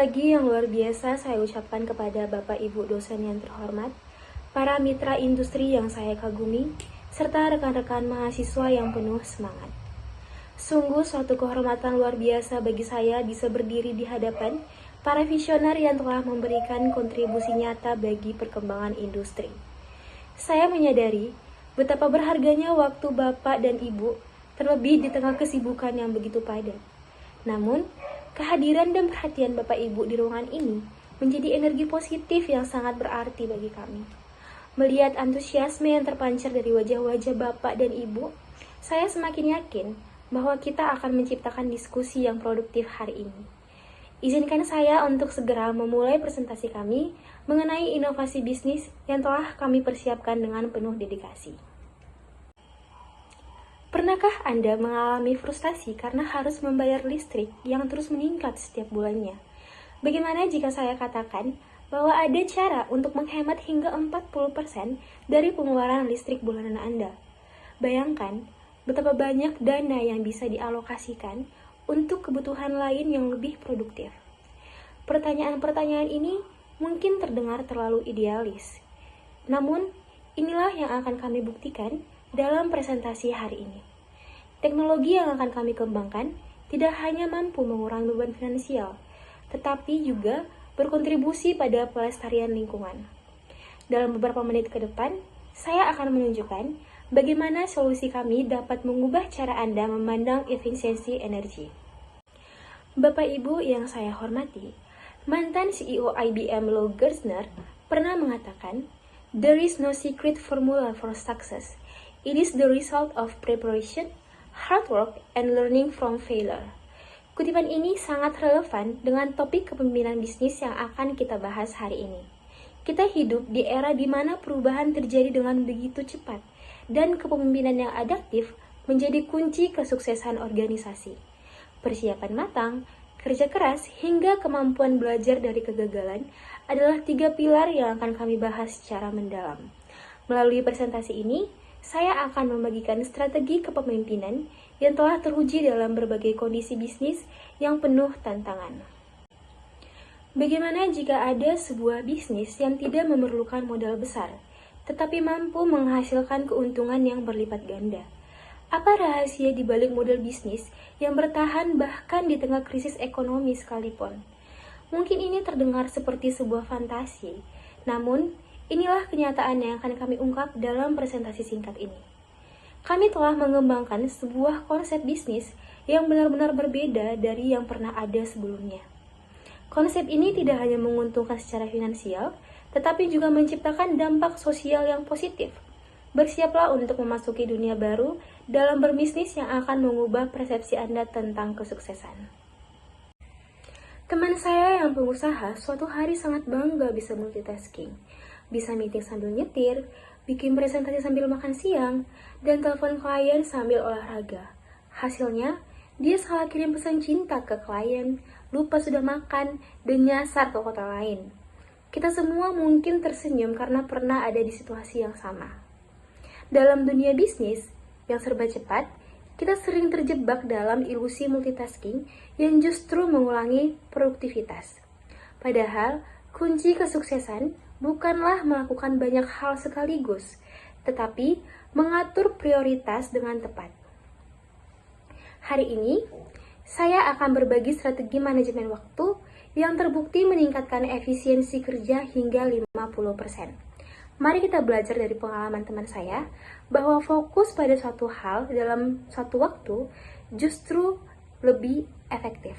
pagi yang luar biasa saya ucapkan kepada Bapak Ibu dosen yang terhormat, para mitra industri yang saya kagumi, serta rekan-rekan mahasiswa yang penuh semangat. Sungguh suatu kehormatan luar biasa bagi saya bisa berdiri di hadapan para visioner yang telah memberikan kontribusi nyata bagi perkembangan industri. Saya menyadari betapa berharganya waktu Bapak dan Ibu, terlebih di tengah kesibukan yang begitu padat. Namun, kehadiran dan perhatian Bapak Ibu di ruangan ini menjadi energi positif yang sangat berarti bagi kami. Melihat antusiasme yang terpancar dari wajah-wajah Bapak dan Ibu, saya semakin yakin bahwa kita akan menciptakan diskusi yang produktif hari ini. Izinkan saya untuk segera memulai presentasi kami mengenai inovasi bisnis yang telah kami persiapkan dengan penuh dedikasi. Pernahkah Anda mengalami frustasi karena harus membayar listrik yang terus meningkat setiap bulannya? Bagaimana jika saya katakan bahwa ada cara untuk menghemat hingga 40% dari pengeluaran listrik bulanan Anda? Bayangkan betapa banyak dana yang bisa dialokasikan untuk kebutuhan lain yang lebih produktif. Pertanyaan-pertanyaan ini mungkin terdengar terlalu idealis. Namun, inilah yang akan kami buktikan dalam presentasi hari ini. Teknologi yang akan kami kembangkan tidak hanya mampu mengurangi beban finansial, tetapi juga berkontribusi pada pelestarian lingkungan. Dalam beberapa menit ke depan, saya akan menunjukkan bagaimana solusi kami dapat mengubah cara Anda memandang efisiensi energi. Bapak Ibu yang saya hormati, mantan CEO IBM Lou Gerstner pernah mengatakan, "There is no secret formula for success. It is the result of preparation, hard work, and learning from failure." Kutipan ini sangat relevan dengan topik kepemimpinan bisnis yang akan kita bahas hari ini. Kita hidup di era di mana perubahan terjadi dengan begitu cepat, dan kepemimpinan yang adaptif menjadi kunci kesuksesan organisasi. Persiapan matang, kerja keras, hingga kemampuan belajar dari kegagalan adalah 3 pilar yang akan kami bahas secara mendalam. Melalui presentasi ini, saya akan membagikan strategi kepemimpinan yang telah teruji dalam berbagai kondisi bisnis yang penuh tantangan. Bagaimana jika ada sebuah bisnis yang tidak memerlukan modal besar, tetapi mampu menghasilkan keuntungan yang berlipat ganda? Apa rahasia di balik model bisnis yang bertahan bahkan di tengah krisis ekonomi sekalipun? Mungkin ini terdengar seperti sebuah fantasi, namun inilah kenyataan yang akan kami ungkap dalam presentasi singkat ini. Kami telah mengembangkan sebuah konsep bisnis yang benar-benar berbeda dari yang pernah ada sebelumnya. Konsep ini tidak hanya menguntungkan secara finansial, tetapi juga menciptakan dampak sosial yang positif. Bersiaplah untuk memasuki dunia baru dalam berbisnis yang akan mengubah persepsi Anda tentang kesuksesan. Teman saya yang pengusaha suatu hari sangat bangga bisa multitasking. Bisa meeting sambil nyetir, bikin presentasi sambil makan siang, dan telepon klien sambil olahraga. Hasilnya, dia salah kirim pesan cinta ke klien, lupa sudah makan, dan nyasar ke kota lain. Kita semua mungkin tersenyum karena pernah ada di situasi yang sama. Dalam dunia bisnis yang serba cepat, kita sering terjebak dalam ilusi multitasking yang justru mengulangi produktivitas. Padahal, kunci kesuksesan bukanlah melakukan banyak hal sekaligus, tetapi mengatur prioritas dengan tepat. Hari ini, saya akan berbagi strategi manajemen waktu yang terbukti meningkatkan efisiensi kerja hingga 50%. Mari kita belajar dari pengalaman teman saya bahwa fokus pada suatu hal dalam suatu waktu justru lebih efektif.